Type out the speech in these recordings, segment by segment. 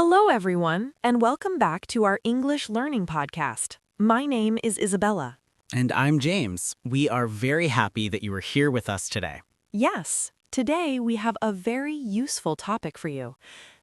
Hello, everyone, and welcome back to our English Learning Podcast. My name is Isabella. And I'm James. We are very happy that you are here with us today. Yes, today we have a very useful topic for you.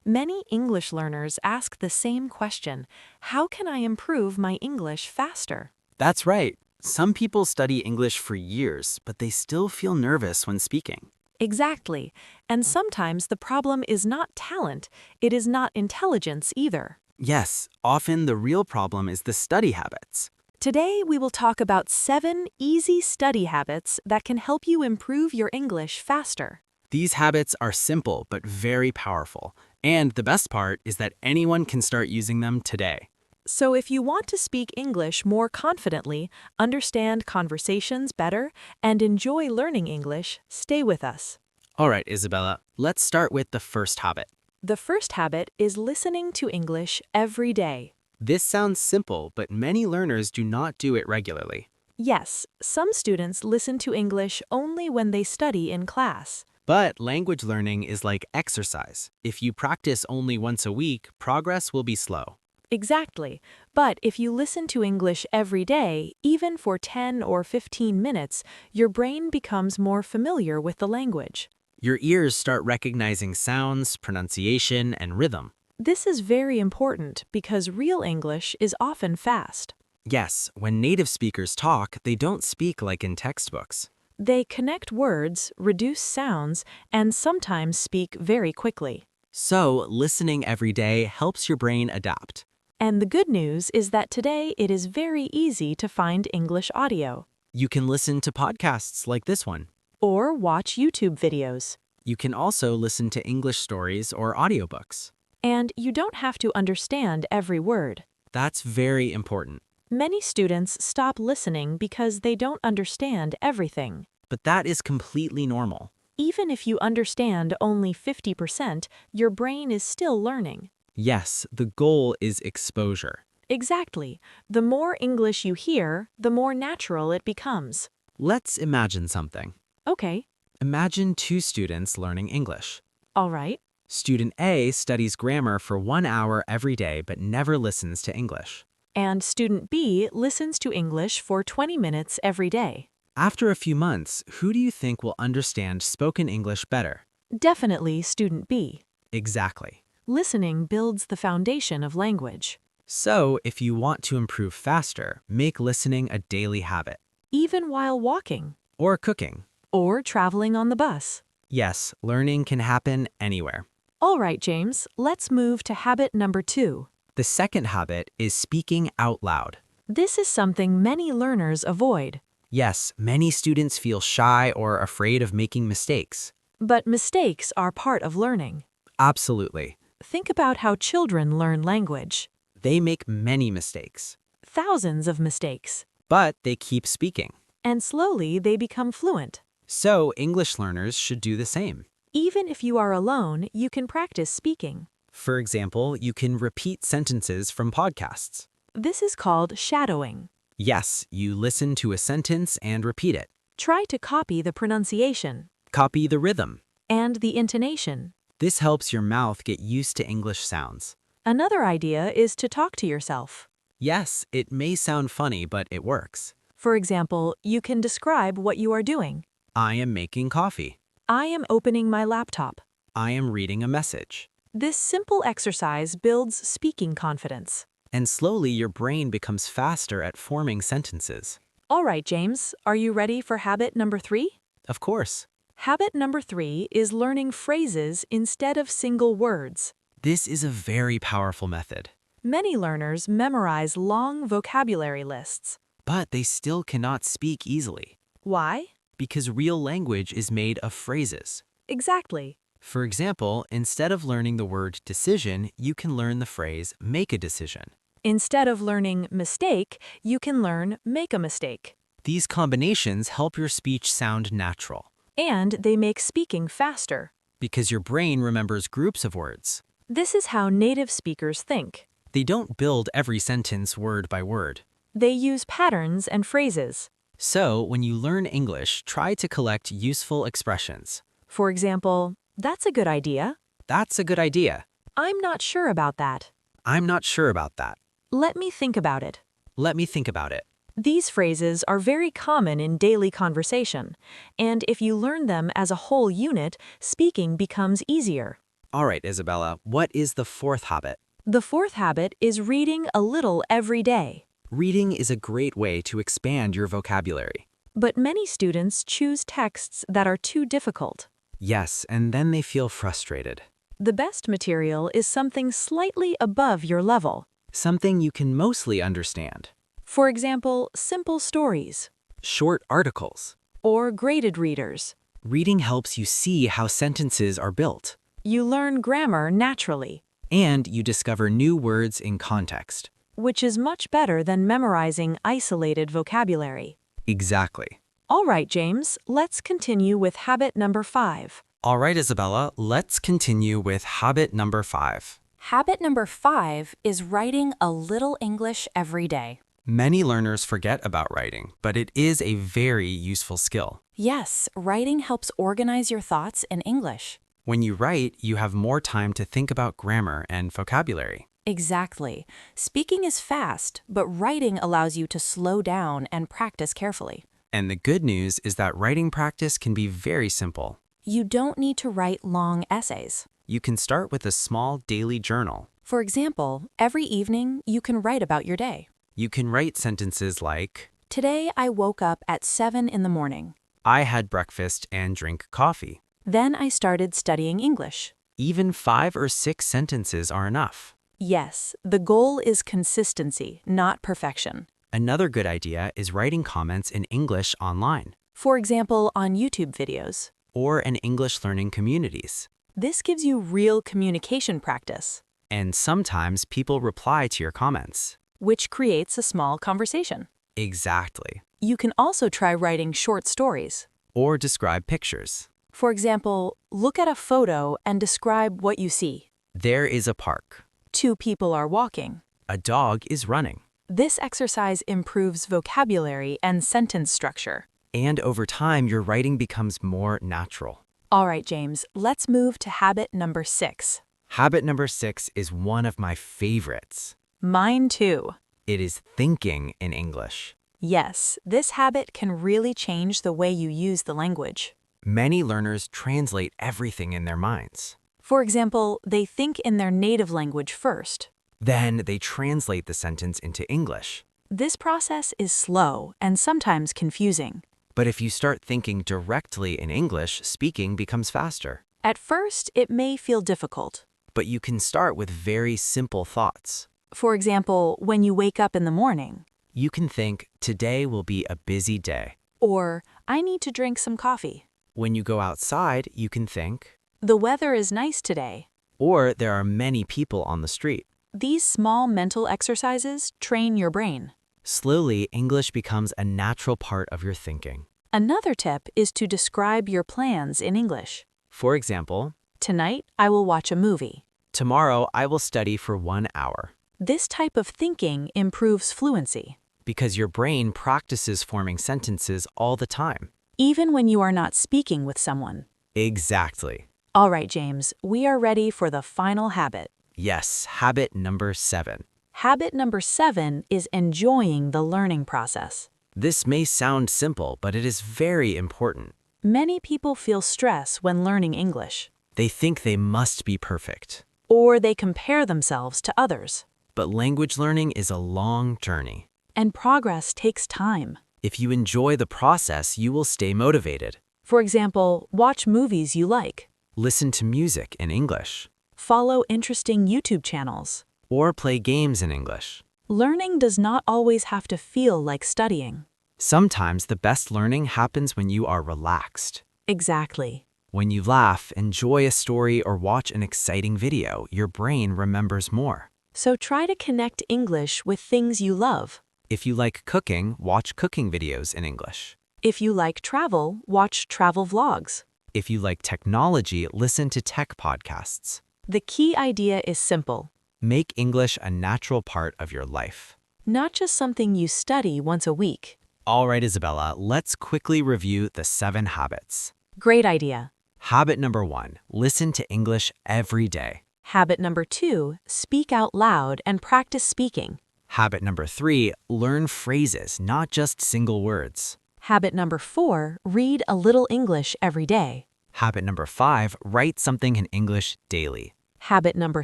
Many English learners ask the same question: how can I improve my English faster? That's right. Some people study English for years, but they still feel nervous when speaking. Exactly. And sometimes the problem is not talent, it is not intelligence either. Yes, often the real problem is the study habits. Today, we will talk about 7 easy study habits that can help you improve your English faster. These habits are simple but very powerful. And the best part is that anyone can start using them today. So if you want to speak English more confidently, understand conversations better, and enjoy learning English, stay with us. All right, Isabella, let's start with the first habit. The first habit is listening to English every day. This sounds simple, but many learners do not do it regularly. Yes, some students listen to English only when they study in class. But language learning is like exercise. If you practice only once a week, progress will be slow. Exactly. But if you listen to English every day, even for 10 or 15 minutes, your brain becomes more familiar with the language. Your ears start recognizing sounds, pronunciation, and rhythm. This is very important because real English is often fast. Yes, when native speakers talk, they don't speak like in textbooks. They connect words, reduce sounds, and sometimes speak very quickly. So, listening every day helps your brain adapt. And the good news is that today it is very easy to find English audio. You can listen to podcasts like this one. Or watch YouTube videos. You can also listen to English stories or audiobooks. And you don't have to understand every word. That's very important. Many students stop listening because they don't understand everything. But that is completely normal. Even if you understand only 50%, your brain is still learning. Yes, the goal is exposure. Exactly. The more English you hear, the more natural it becomes. Let's imagine something. Okay. Imagine 2 students learning English. All right. Student A studies grammar for 1 hour every day but never listens to English. And student B listens to English for 20 minutes every day. After a few months, who do you think will understand spoken English better? Definitely student B. Exactly. Listening builds the foundation of language. So, if you want to improve faster, make listening a daily habit. Even while walking. Or cooking. Or traveling on the bus. Yes, learning can happen anywhere. All right, James, let's move to habit number 2. The second habit is speaking out loud. This is something many learners avoid. Yes, many students feel shy or afraid of making mistakes. But mistakes are part of learning. Absolutely. Think about how children learn language. They make many mistakes. Thousands of mistakes. But they keep speaking. And slowly they become fluent. So, English learners should do the same. Even if you are alone, you can practice speaking. For example, you can repeat sentences from podcasts. This is called shadowing. Yes, you listen to a sentence and repeat it. Try to copy the pronunciation. Copy the rhythm. And the intonation. This helps your mouth get used to English sounds. Another idea is to talk to yourself. Yes, it may sound funny, but it works. For example, you can describe what you are doing. I am making coffee. I am opening my laptop. I am reading a message. This simple exercise builds speaking confidence. And slowly your brain becomes faster at forming sentences. All right, James, are you ready for habit number 3? Of course. Habit number 3 is learning phrases instead of single words. This is a very powerful method. Many learners memorize long vocabulary lists. But they still cannot speak easily. Why? Because real language is made of phrases. Exactly. For example, instead of learning the word decision, you can learn the phrase make a decision. Instead of learning mistake, you can learn make a mistake. These combinations help your speech sound natural. And they make speaking faster. Because your brain remembers groups of words. This is how native speakers think. They don't build every sentence word by word. They use patterns and phrases. So, when you learn English, try to collect useful expressions. For example, that's a good idea. That's a good idea. I'm not sure about that. I'm not sure about that. Let me think about it. Let me think about it. These phrases are very common in daily conversation, and if you learn them as a whole unit, speaking becomes easier. All right, Isabella, what is the fourth habit? The fourth habit is reading a little every day. Reading is a great way to expand your vocabulary. But many students choose texts that are too difficult. Yes, and then they feel frustrated. The best material is something slightly above your level. Something you can mostly understand. For example, simple stories Short articles. or graded readers. Reading helps you see how sentences are built. You learn grammar naturally, And you discover new words in context. which is much better than memorizing isolated vocabulary. Exactly. All right, James, let's continue with habit number 5. All right, Isabella, let's continue with habit number 5. Habit number 5 is writing a little English every day. Many learners forget about writing, but it is a very useful skill. Yes, writing helps organize your thoughts in English. When you write, you have more time to think about grammar and vocabulary. Exactly. Speaking is fast, but writing allows you to slow down and practice carefully. And the good news is that writing practice can be very simple. You don't need to write long essays. You can start with a small daily journal. For example, every evening you can write about your day. You can write sentences like, Today I woke up at 7 in the morning. I had breakfast and drank coffee. Then I started studying English. Even 5 or 6 sentences are enough. Yes, the goal is consistency, not perfection. Another good idea is writing comments in English online For example, on YouTube videos. or in English learning communities. This gives you real communication practice, And sometimes people reply to your comments. which creates a small conversation. Exactly. You can also try writing short stories. Or describe pictures. For example, look at a photo and describe what you see. There is a park. 2 people are walking. A dog is running. This exercise improves vocabulary and sentence structure. And over time, your writing becomes more natural. All right, James, let's move to habit number 6. Habit number 6 is one of my favorites. Mine too. It is thinking in English. Yes, this habit can really change the way you use the language. Many learners translate everything in their minds. For example, they think in their native language first. Then they translate the sentence into English. This process is slow and sometimes confusing. But if you start thinking directly in English, speaking becomes faster. At first, it may feel difficult. But you can start with very simple thoughts. For example, when you wake up in the morning, You can think, today will be a busy day. or I need to drink some coffee. When you go outside, you can think, The weather is nice today. or there are many people on the street. These small mental exercises train your brain. Slowly, English becomes a natural part of your thinking. Another tip is to describe your plans in English. For example, Tonight, I will watch a movie. tomorrow I will study for 1 hour. This type of thinking improves fluency, Because your brain practices forming sentences all the time. even when you are not speaking with someone. Exactly. All right, James, we are ready for the final habit. Yes, habit number 7. Habit number 7 is enjoying the learning process. This may sound simple, but it is very important. Many people feel stress when learning English, They think they must be perfect. or they compare themselves to others. But language learning is a long journey. And progress takes time. If you enjoy the process, you will stay motivated. For example, watch movies you like, Listen to music in English. follow interesting YouTube channels. Or play games in English. Learning does not always have to feel like studying. Sometimes the best learning happens when you are relaxed. Exactly. When you laugh, enjoy a story, or watch an exciting video, your brain remembers more. So try to connect English with things you love. If you like cooking, watch cooking videos in English. If you like travel, watch travel vlogs. If you like technology, listen to tech podcasts. The key idea is simple, Make English a natural part of your life. not just something you study once a week. All right, Isabella, let's quickly review the 7 habits. Great idea. Habit number 1, listen to English every day. Habit number 2, speak out loud and practice speaking. Habit number 3, learn phrases, not just single words. Habit number 4, read a little English every day. Habit number 5, write something in English daily. Habit number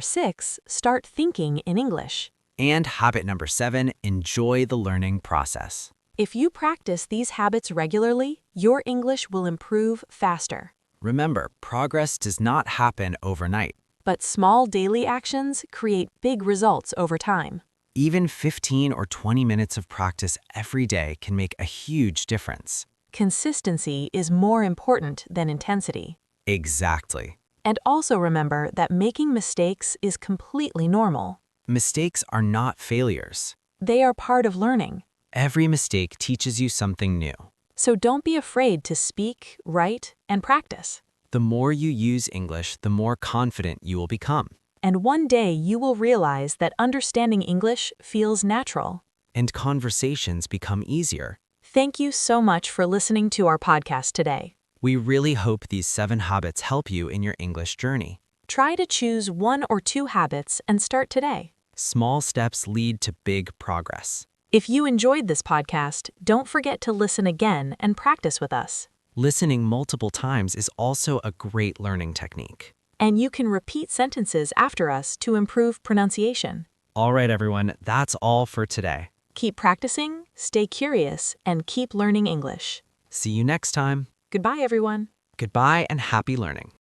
6, start thinking in English. And habit number 7, enjoy the learning process. If you practice these habits regularly, your English will improve faster. Remember, progress does not happen overnight. But small daily actions create big results over time. Even 15 or 20 minutes of practice every day can make a huge difference. Consistency is more important than intensity. Exactly. And also remember that making mistakes is completely normal. Mistakes are not failures. They are part of learning. Every mistake teaches you something new. So don't be afraid to speak, write, and practice. The more you use English, the more confident you will become. And one day you will realize that understanding English feels natural. And conversations become easier. Thank you so much for listening to our podcast today. We really hope these 7 habits help you in your English journey. Try to choose 1 or 2 habits and start today. Small steps lead to big progress. If you enjoyed this podcast, don't forget to listen again and practice with us. Listening multiple times is also a great learning technique. And you can repeat sentences after us to improve pronunciation. All right, everyone, that's all for today. Keep practicing, stay curious, and keep learning English. See you next time. Goodbye, everyone. Goodbye and happy learning.